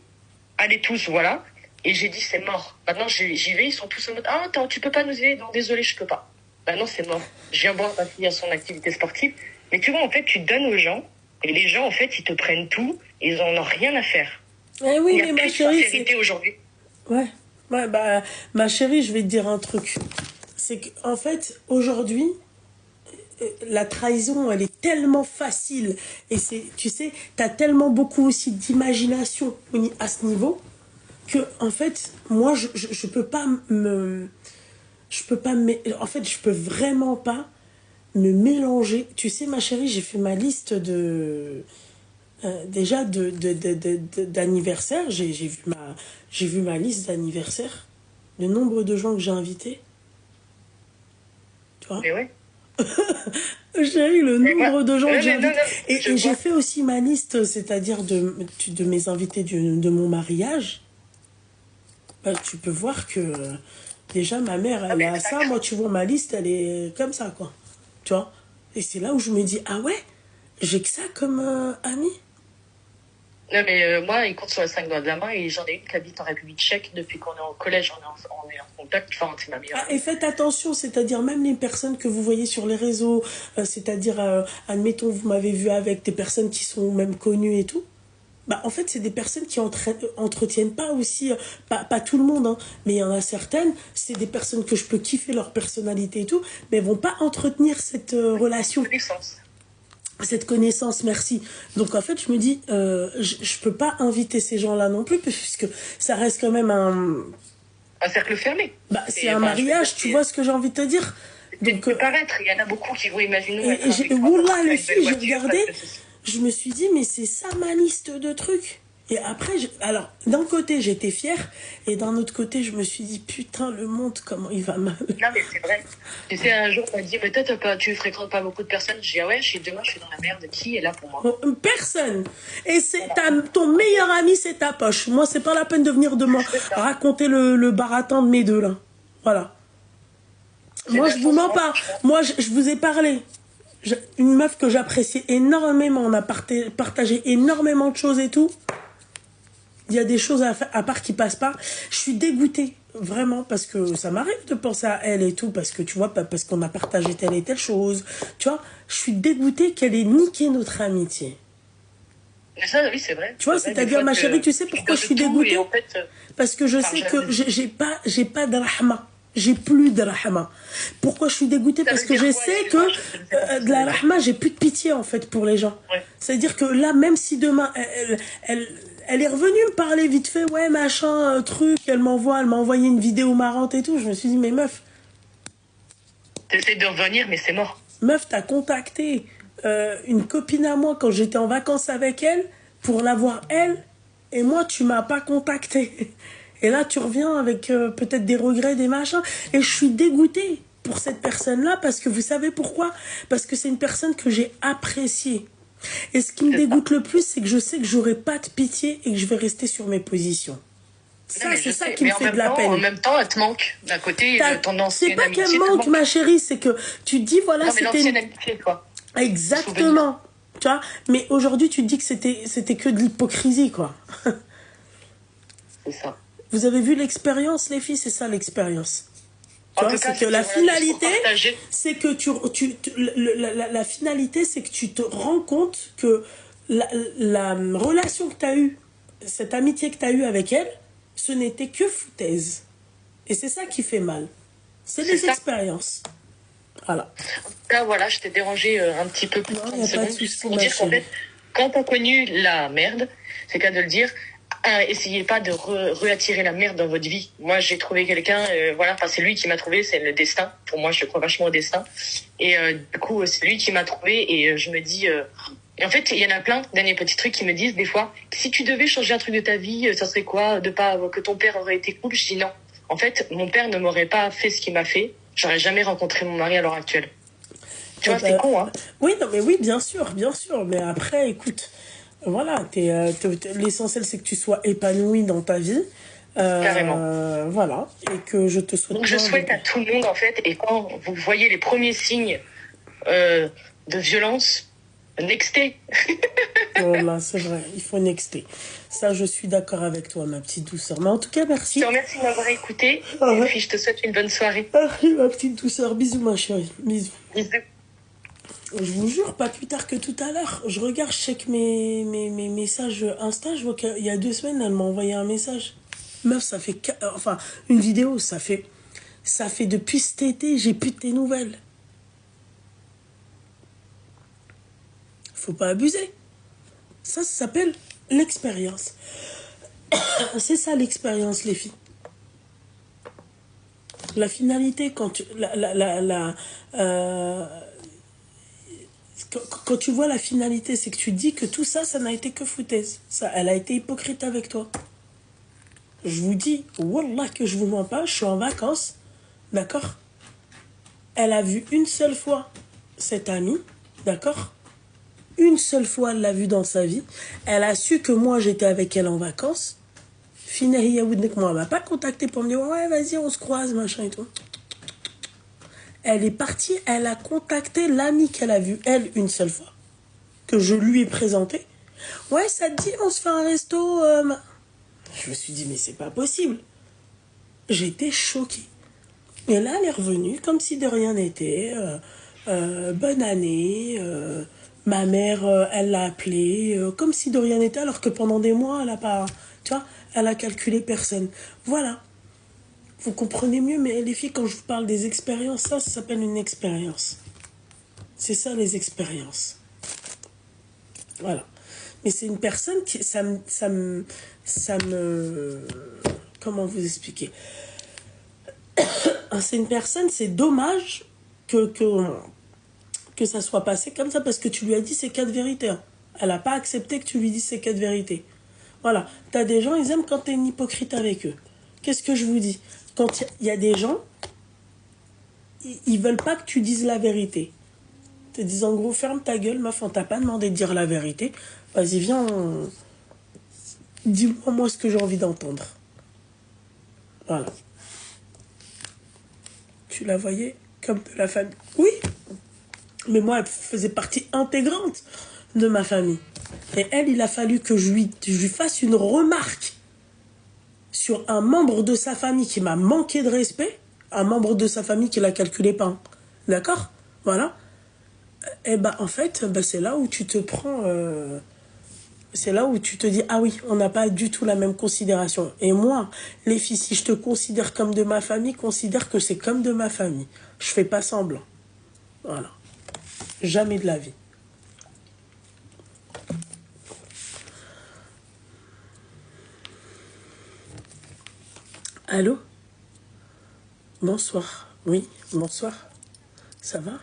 allez tous, voilà. Et j'ai dit, c'est mort. Maintenant, j'y vais, ils sont tous en mode, ah, attends, tu peux pas nous aider? Non, désolé, je peux pas. Maintenant, c'est mort. Je viens voir ma fille à son activité sportive. Mais tu vois, en fait, tu donnes aux gens. Et les gens, en fait, ils te prennent tout. Et ils en ont rien à faire. Eh oui, il y a mais plus ma de chérie, sincérité aujourd'hui. Ouais, bah, ma chérie, je vais te dire un truc. C'est qu'en fait, aujourd'hui, la trahison, elle est tellement facile. Et tu sais, t'as tellement beaucoup aussi d'imagination à ce niveau que, en fait, moi, je peux pas en fait, je peux vraiment pas me mélanger. Tu sais, ma chérie, j'ai fait ma liste déjà d'anniversaire. J'ai vu ma liste d'anniversaire, le nombre de gens que j'ai invités. Tu vois? Mais ouais. J'ai eu le nombre de gens que j'ai invités. Et Je j'ai vois. fait aussi ma liste, c'est-à-dire de mes invités de mon mariage. Bah, tu peux voir que déjà ma mère, elle a ça. Moi, tu vois, ma liste, elle est comme ça, quoi. Tu vois? Et c'est là où je me dis, ah ouais, j'ai que ça comme ami. Non, mais moi, il compte sur les 5 doigts de la main et j'en ai une qui habite en République tchèque depuis qu'on est au collège, on est en contact. Enfin, c'est ma meilleure. Ah, et faites attention, c'est-à-dire même les personnes que vous voyez sur les réseaux, c'est-à-dire, admettons, vous m'avez vu avec des personnes qui sont même connues et tout. Bah, en fait, c'est des personnes qui entretiennent pas aussi, pas tout le monde, hein, mais il y en a certaines, c'est des personnes que je peux kiffer leur personnalité et tout, mais elles vont pas entretenir cette relation. Cette connaissance, merci. Donc en fait, je me dis, je peux pas inviter ces gens-là non plus, puisque ça reste quand même un cercle fermé. Bah, c'est un mariage, tu vois ce que j'ai envie de te dire. Donc, paraître, il y en a beaucoup qui vont imaginer. Oula, les filles, j'ai regardé, je me suis dit, mais c'est ça ma liste de trucs. Et après, alors, d'un côté, j'étais fière, et d'un autre côté, je me suis dit, putain, le monde, comment il va mal. Non, mais c'est vrai. Tu sais, un jour, on m'a dit, mais toi, tu fréquentes pas beaucoup de personnes. Je dis, ah ouais, demain, je suis dans la merde. Qui est là pour moi? Personne. Et ton meilleur ami, c'est ta poche. Moi, c'est pas la peine de venir raconter le baratin de mes deux, là. Voilà. Moi, je vous mens pas. Moi, je vous ai parlé. Une meuf que j'appréciais énormément. On a partagé énormément de choses et tout. Il y a des choses à part qui passent pas. Je suis dégoûtée, vraiment, parce que ça m'arrive de penser à elle et tout, parce que tu vois, parce qu'on a partagé telle et telle chose. Tu vois, je suis dégoûtée qu'elle ait niqué notre amitié. Mais ça, oui, c'est vrai. Tu vois, c'est-à-dire, ma chérie, tu sais pourquoi je suis dégoûtée? En fait, parce que je sais que j'ai pas de rahma. J'ai plus de rahma. Pourquoi je suis dégoûtée? Parce que je sais que de la rahma, j'ai plus de pitié, en fait, pour les gens. Ouais. C'est-à-dire que là, même si demain, elle est revenue me parler vite fait, ouais, machin, truc, elle m'a envoyé une vidéo marrante et tout. Je me suis dit, mais meuf. T'essaies de revenir, mais c'est mort. Meuf, t'as contacté une copine à moi quand j'étais en vacances avec elle pour la voir elle, et moi, tu m'as pas contacté. Et là, tu reviens avec peut-être des regrets, des machins. Et je suis dégoûtée pour cette personne-là parce que vous savez pourquoi? Parce que c'est une personne que j'ai appréciée. Et ce qui me dégoûte le plus, c'est que je sais que j'aurai pas de pitié et que je vais rester sur mes positions. Ça, c'est ça qui me fait de la peine. En même temps, elle te manque. D'un côté, ton ancienne c'est pas amitié qu'elle manque, ma chérie, c'est que tu te dis, voilà, non, mais c'était l'ancienne amitié, quoi. Exactement. Tu vois, mais aujourd'hui, tu te dis que c'était que de l'hypocrisie, quoi. C'est ça. Vous avez vu l'expérience, les filles, c'est ça l'expérience. C'est que la finalité, c'est que la finalité, c'est que tu te rends compte que la relation que tu as eue, cette amitié que tu as eue avec elle, ce n'était que foutaise. Et c'est ça qui fait mal. C'est les expériences. Voilà. Là, voilà, je t'ai dérangé un petit peu plus de 30 secondes juste pour dire qu'en fait, quand on a connu la merde, c'est qu'à de le dire, essayez pas de réattirer la merde dans votre vie. Moi, j'ai trouvé quelqu'un, voilà, enfin, c'est lui qui m'a trouvé, c'est le destin. Pour moi, je crois vachement au destin. Et du coup, c'est lui qui m'a trouvé et je me dis... Et en fait, il y en a plein, derniers petits trucs qui me disent des fois, si tu devais changer un truc de ta vie, ça serait quoi? De pas que ton père aurait été cool? Je dis non. En fait, mon père ne m'aurait pas fait ce qu'il m'a fait. J'aurais jamais rencontré mon mari à l'heure actuelle. Tu vois, c'est con, hein? Oui, non, mais oui, bien sûr. Mais après, écoute, voilà, l'essentiel, c'est que tu sois épanoui dans ta vie. Carrément. Voilà, et que je te souhaite... Donc, je souhaite à tout le monde, en fait, et quand vous voyez les premiers signes de violence, nexter. Voilà, c'est vrai, il faut nexter. Ça, je suis d'accord avec toi, ma petite douceur. Mais en tout cas, merci. Je te remercie de m'avoir écouté. Et puis, je te souhaite une bonne soirée. Merci, ma petite douceur. Bisous, ma chérie. Bisous. Bisous. Je vous jure, pas plus tard que tout à l'heure. Je regarde, je check mes messages Insta. Je vois qu'il y a 2 semaines, elle m'a envoyé un message. Meuf, ça fait... Enfin, une vidéo, ça fait depuis cet été, j'ai plus de tes nouvelles. Faut pas abuser. Ça s'appelle l'expérience. C'est ça l'expérience, les filles. La finalité, quand tu... Quand tu vois la finalité, c'est que tu dis que tout ça, ça n'a été que foutaise. Ça, elle a été hypocrite avec toi. Je vous dis, wallah que je vous mens pas, je suis en vacances, d'accord? Elle a vu une seule fois cette amie, d'accord? Une seule fois, elle l'a vue dans sa vie. Elle a su que moi, j'étais avec elle en vacances. Finahi Yaoudnek, moi, elle m'a pas contacté pour me dire, ouais, vas-y, on se croise, machin et tout. Elle est partie, elle a contacté l'ami qu'elle a vu, elle, une seule fois, que je lui ai présenté. Ouais, ça te dit, on se fait un resto. Je me suis dit, mais c'est pas possible. J'étais choquée. Et là, elle est revenue comme si de rien n'était. Bonne année. Ma mère, elle l'a appelée comme si de rien n'était, alors que pendant des mois, elle a pas... Tu vois, elle a calculé personne. Voilà. Vous comprenez mieux, mais les filles, quand je vous parle des expériences, ça s'appelle une expérience. C'est ça, les expériences. Voilà. Mais c'est une personne qui... Ça me... Comment vous expliquer? C'est une personne, c'est dommage que ça soit passé comme ça, parce que tu lui as dit ces 4 vérités. Hein. Elle n'a pas accepté que tu lui dises ces 4 vérités. Voilà. T'as des gens, ils aiment quand t'es une hypocrite avec eux. Qu'est-ce que je vous dis? Quand il y a des gens, ils veulent pas que tu dises la vérité. Ils te disent en gros, ferme ta gueule, meuf, on t'a pas demandé de dire la vérité. Vas-y, viens, dis-moi moi ce que j'ai envie d'entendre. Voilà. Tu la voyais comme de la famille. Oui, mais moi, elle faisait partie intégrante de ma famille. Et elle, il a fallu que je lui fasse une remarque sur un membre de sa famille qui m'a manqué de respect, un membre de sa famille qui l'a calculé pas. D'accord? Voilà. Et ben, en fait, c'est là où tu te prends... c'est là où tu te dis, ah oui, on n'a pas du tout la même considération. Et moi, les filles, si je te considère comme de ma famille, considère que c'est comme de ma famille. Je fais pas semblant. Voilà. Jamais de la vie. Allô? Bonsoir. Oui, bonsoir. Ça va?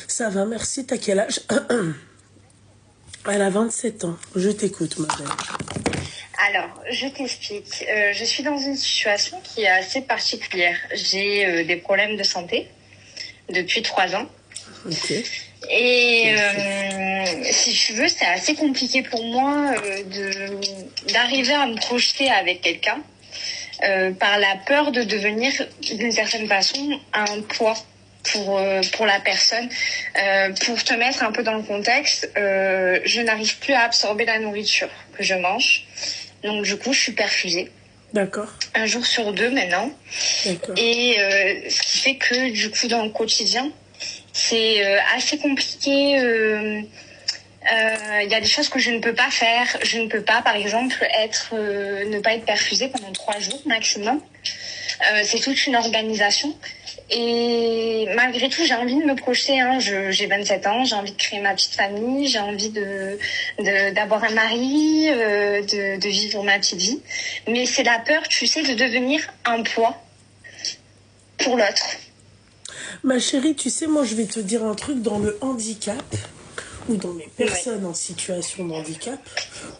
Ça va, merci. T'as quel âge? Elle a 27 ans. Je t'écoute, ma belle. Alors, je t'explique. Je suis dans une situation qui est assez particulière. J'ai des problèmes de santé depuis 3 ans. Ok. Et si tu veux, c'est assez compliqué pour moi d'arriver à me projeter avec quelqu'un par la peur de devenir d'une certaine façon un poids pour la personne. Pour te mettre un peu dans le contexte, je n'arrive plus à absorber la nourriture que je mange. Donc du coup, je suis perfusée. D'accord. 1 jour sur 2 maintenant. D'accord. Et ce qui fait que du coup, dans le quotidien, c'est assez compliqué. Il y a des choses que je ne peux pas faire. Je ne peux pas, par exemple, ne pas être perfusée pendant 3 jours maximum. C'est toute une organisation. Et malgré tout, j'ai envie de me projeter. J'ai 27 ans, j'ai envie de créer ma petite famille, j'ai envie d'avoir un mari, de vivre ma petite vie. Mais c'est la peur, tu sais, de devenir un poids pour l'autre. Ma chérie, tu sais, moi, je vais te dire un truc dans le handicap, ou dans les personnes en situation de handicap,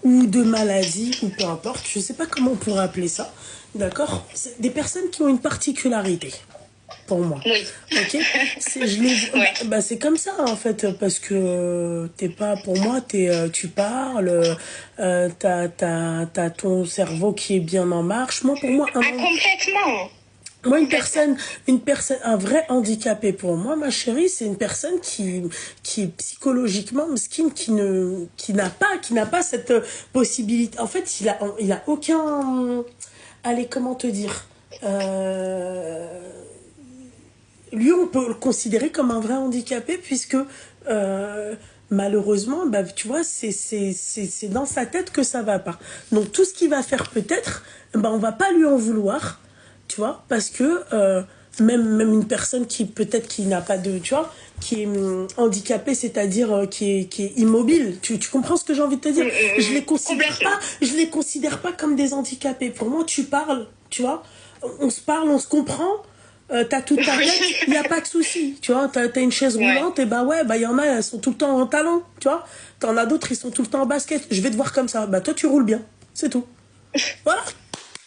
ou de maladie, ou peu importe, je ne sais pas comment on pourrait appeler ça, d'accord? C'est des personnes qui ont une particularité, pour moi. Oui. Ok? C'est comme ça, en fait, parce que t'es pas, pour moi, tu parles, t'as ton cerveau qui est bien en marche. Moi, pour moi, Complètement. Moi, un vrai handicapé pour moi, ma chérie, c'est une personne qui est psychologiquement mesquine, qui n'a pas cette possibilité. En fait, il a aucun, allez, comment te dire, lui, on peut le considérer comme un vrai handicapé puisque, malheureusement, bah, tu vois, c'est dans sa tête que ça va pas. Donc, tout ce qu'il va faire peut-être, bah, on va pas lui en vouloir. Tu vois, parce que même une personne qui peut-être qui n'a pas de, tu vois, qui est handicapée, c'est-à-dire qui est immobile. Tu comprends ce que j'ai envie de te dire? Je les considère pas comme des handicapés. Pour moi, tu parles, tu vois, on se parle, on se comprend. T'as toute ta tête, il y a pas de souci, tu vois. T'as une chaise roulante et bah ouais, bah il y en a, elles sont tout le temps en talons, tu vois. T'en as d'autres, ils sont tout le temps en basket. Je vais te voir comme ça. Bah toi, tu roules bien, c'est tout. Voilà.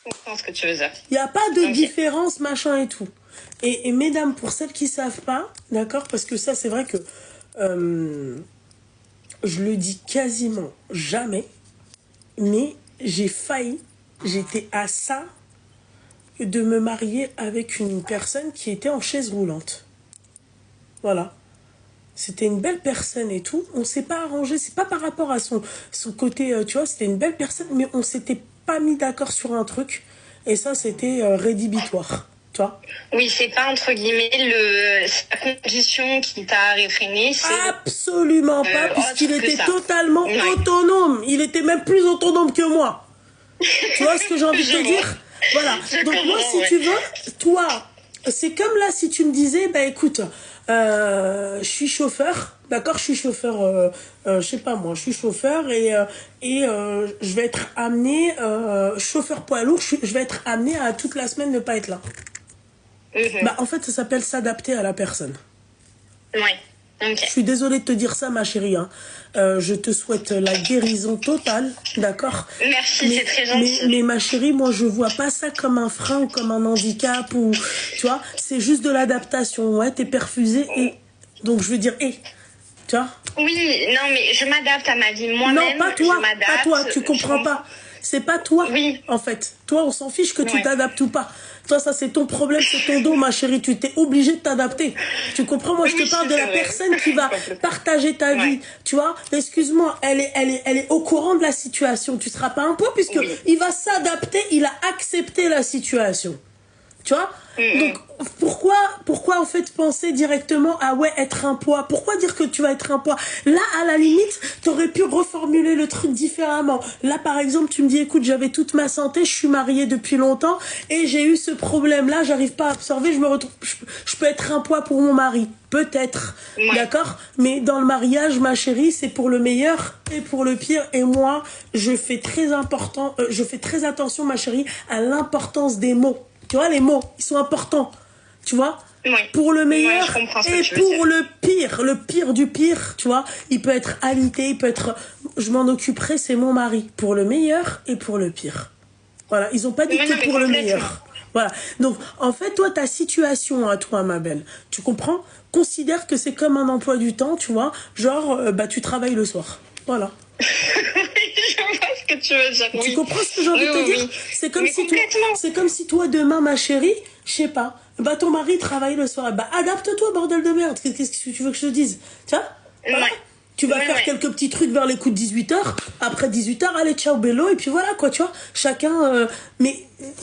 Je comprends ce que tu veux dire. Il n'y a pas de différence, machin et tout. Et mesdames, pour celles qui ne savent pas, d'accord, parce que ça, c'est vrai que je le dis quasiment jamais, mais j'étais à ça de me marier avec une personne qui était en chaise roulante. Voilà. C'était une belle personne et tout. On ne s'est pas arrangé, c'est pas par rapport à son côté, tu vois, c'était une belle personne, mais on s'était pas mis d'accord sur un truc et ça c'était rédhibitoire, tu vois. Oui, c'est pas entre guillemets la condition qui t'a réfréné, c'est absolument pas, puisqu'il était totalement autonome. Il était même plus autonome que moi. Tu vois ce que j'ai envie de te dire? Voilà. Donc moi, si tu veux, toi, c'est comme là si tu me disais, bah écoute, je suis chauffeur, d'accord, je suis chauffeur, je sais pas moi, je suis chauffeur et je vais être amené, chauffeur poids lourd, je vais être amené à toute la semaine ne pas être là. Bah en fait, ça s'appelle s'adapter à la personne. Ouais. Okay. Je suis désolée de te dire ça, ma chérie. Hein. Je te souhaite la guérison totale, d'accord? Merci, c'est très gentil. Mais ma chérie, moi, je vois pas ça comme un frein ou comme un handicap ou, tu vois, c'est juste de l'adaptation. Ouais, t'es perfusée et donc je veux dire, tu vois? Oui, non, mais je m'adapte à ma vie moi-même. Non, pas toi, tu comprends pas. C'est pas toi, en fait. Toi, on s'en fiche que tu t'adaptes ou pas. Toi, ça, c'est ton problème, c'est ton dos, ma chérie. Tu t'es obligée de t'adapter. Tu comprends? Moi, je te parle de la personne qui va partager ta vie. Tu vois? Excuse-moi, elle est au courant de la situation. Tu seras pas un poids puisque il va s'adapter, il a accepté la situation. Tu vois? Donc, pourquoi en fait penser directement à être un poids? Pourquoi dire que tu vas être un poids? Là, à la limite, t'aurais pu reformuler le truc différemment. Là, par exemple, tu me dis, écoute, j'avais toute ma santé, je suis mariée depuis longtemps et j'ai eu ce problème-là, j'arrive pas à absorber, je peux être un poids pour mon mari. Peut-être. D'accord? Mais dans le mariage, ma chérie, c'est pour le meilleur et pour le pire. Et moi, je fais très attention, ma chérie, à l'importance des mots. Tu vois, les mots, ils sont importants. Tu vois, Oui. Pour le meilleur je comprends ce que et tu veux pour dire. le pire du pire, tu vois. Il peut être alité, il peut être... Je m'en occuperai, c'est mon mari. Pour le meilleur et pour le pire. Voilà, ils ont pas dit Mais que non, mais pour le complètement. meilleur. Voilà. Donc, en fait, toi, ta situation à toi, ma belle, tu comprends? Considère que c'est comme un emploi du temps, tu vois. Genre, tu travailles le soir. Voilà. Oui, je vois ce que tu veux dire. Tu Oui. comprends ce que j'ai envie de te dire? C'est comme Mais si toi, complètement. c'est comme si toi, demain, ma chérie, je sais pas, ton mari travaille le soir. Adapte-toi, bordel de merde. Qu'est-ce que tu veux que je te dise? Tu vois? Voilà. Ouais. Tu vas Ouais, faire ouais. quelques petits trucs vers les coups de 18h. Après 18h, allez, ciao, bello. Et puis voilà, quoi, tu vois. Chacun... mais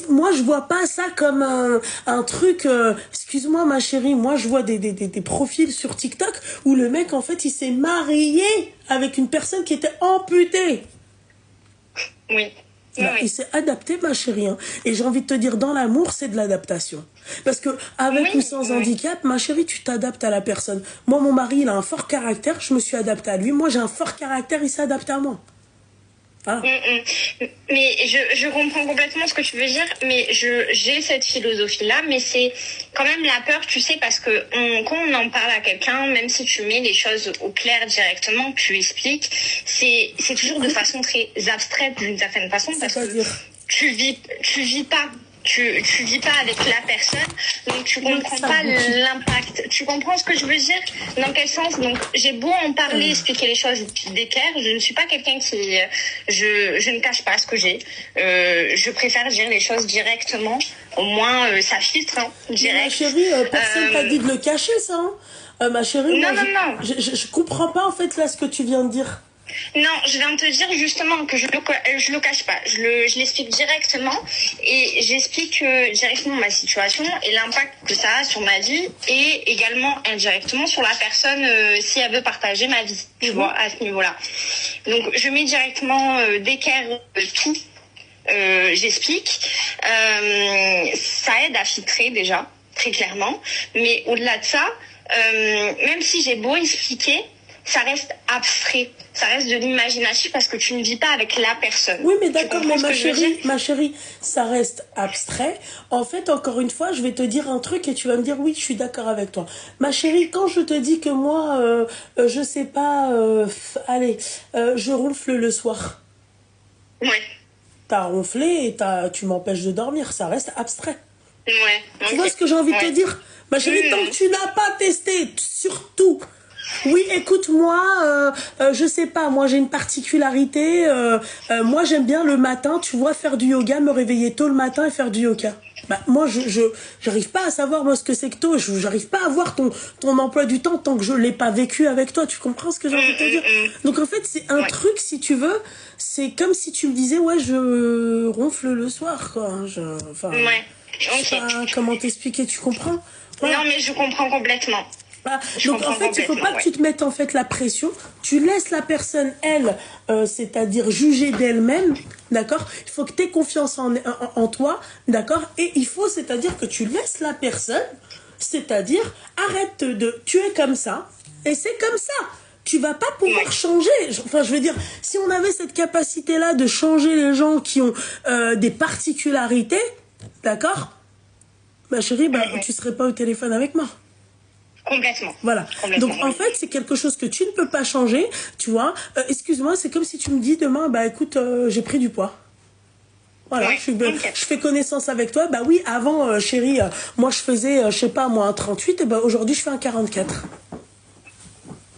moi, je vois pas ça comme un truc... excuse-moi, ma chérie. Moi, je vois des profils sur TikTok où le mec, en fait, il s'est marié avec une personne qui était amputée. Oui. Il s'est adapté, ma chérie. Hein. Et j'ai envie de te dire, dans l'amour, c'est de l'adaptation. Parce que avec ou sans handicap, ma chérie, tu t'adaptes à la personne. Moi, mon mari, il a un fort caractère, je me suis adaptée à lui. Moi, j'ai un fort caractère, il s'adapte à moi. Voilà. Mais je comprends complètement ce que tu veux dire, mais j'ai cette philosophie-là, mais c'est quand même la peur, tu sais, parce que quand on en parle à quelqu'un, même si tu mets les choses au clair directement, tu expliques, c'est toujours de façon très abstraite d'une certaine façon, parce que tu vis pas. Tu vis pas avec la personne, donc tu comprends pas l'impact. Tu comprends ce que je veux dire? Dans quel sens? Donc j'ai beau en parler, expliquer les choses d'équerre, je ne suis pas quelqu'un qui... Je ne cache pas ce que j'ai. Je préfère dire les choses directement. Au moins, ça filtre, hein, direct. Mais ma chérie, personne t'a dit de le cacher, ça. Hein. Ma chérie, non. Je comprends pas, en fait, là, ce que tu viens de dire. Non, je viens de te dire justement que je le cache pas. Je l'explique directement et j'explique directement ma situation et l'impact que ça a sur ma vie et également indirectement sur la personne si elle veut partager ma vie, tu vois, à ce niveau-là. Donc, je mets directement d'équerre tout. J'explique. Ça aide à filtrer déjà, très clairement. Mais au-delà de ça, même si j'ai beau expliquer, ça reste abstrait, ça reste de l'imaginatif parce que tu ne vis pas avec la personne. Oui, mais d'accord, mais ma chérie, ça reste abstrait. En fait, encore une fois, je vais te dire un truc et tu vas me dire oui, je suis d'accord avec toi. Ma chérie, quand je te dis que moi, je sais pas, je ronfle le soir. Ouais. T'as ronflé et tu m'empêches de dormir, ça reste abstrait. Ouais. Tu vois ce que j'ai envie de te dire? Ma chérie, tant que tu n'as pas testé, surtout... Oui, écoute-moi, je sais pas, moi j'ai une particularité, moi j'aime bien le matin, tu vois, faire du yoga, me réveiller tôt le matin et faire du yoga. Moi, j'arrive pas à savoir moi ce que c'est que tôt, j'arrive pas à voir ton emploi du temps tant que je l'ai pas vécu avec toi, tu comprends ce que j'ai envie de te dire? Donc en fait, c'est un truc, si tu veux, c'est comme si tu me disais, ouais, je ronfle le soir, quoi. Ouais, je sais pas comment t'expliquer, tu comprends? Voilà. Non, mais je comprends complètement. Donc en fait, il faut pas que tu te mettes en fait la pression. Tu laisses la personne, elle, c'est-à-dire juger d'elle-même, d'accord? Il faut que tu aies confiance en toi, d'accord? Et il faut, c'est-à-dire que tu laisses la personne, c'est-à-dire arrête tu es comme ça, et c'est comme ça. Tu vas pas pouvoir changer. Enfin, je veux dire, si on avait cette capacité-là de changer les gens qui ont des particularités, d'accord? Ma chérie, tu serais pas au téléphone avec moi. Complètement. Voilà. Donc, en fait, c'est quelque chose que tu ne peux pas changer, tu vois. Excuse-moi, c'est comme si tu me dis demain, écoute, j'ai pris du poids. Voilà, je fais connaissance avec toi. Oui, avant, chérie, moi, je faisais, je sais pas, moi, un 38, et aujourd'hui, je fais un 44.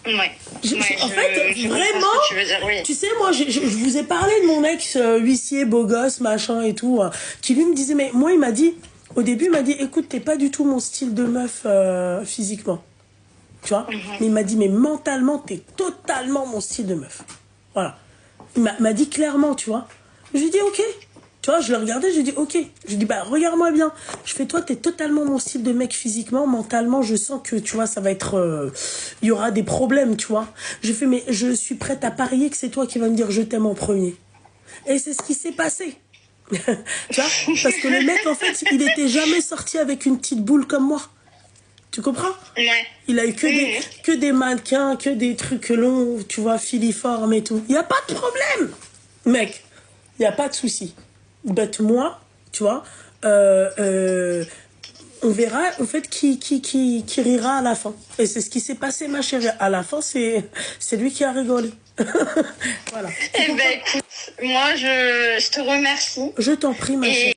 Ouais. En fait, vraiment, tu sais, moi, je vous ai parlé de mon ex huissier, beau gosse, machin et tout, qui lui me disait, mais moi, il m'a dit... Au début, il m'a dit, écoute, t'es pas du tout mon style de meuf physiquement. Tu vois? Mais il m'a dit, mais mentalement, t'es totalement mon style de meuf. Voilà. Il m'a dit clairement, tu vois. Je lui ai dit, ok. Tu vois, je le regardais, je lui ai dit, ok. Je lui ai dit, regarde-moi bien. Je fais, toi, t'es totalement mon style de mec physiquement. Mentalement, je sens que, tu vois, ça va être... Il y aura des problèmes, tu vois. Je fais, mais je suis prête à parier que c'est toi qui vas me dire, je t'aime en premier. Et c'est ce qui s'est passé. Tu vois, parce que le mec en fait il était jamais sorti avec une petite boule comme moi, tu comprends? Il a eu que des mannequins, que des trucs longs, tu vois, filiformes et tout. Il y a pas de problème, mec, il y a pas de souci. Moi, tu vois, on verra en fait qui rira à la fin. Et c'est ce qui s'est passé, ma chérie. À la fin, c'est lui qui a rigolé. Voilà. Eh ben écoute, moi je te remercie. Je t'en prie, ma chérie.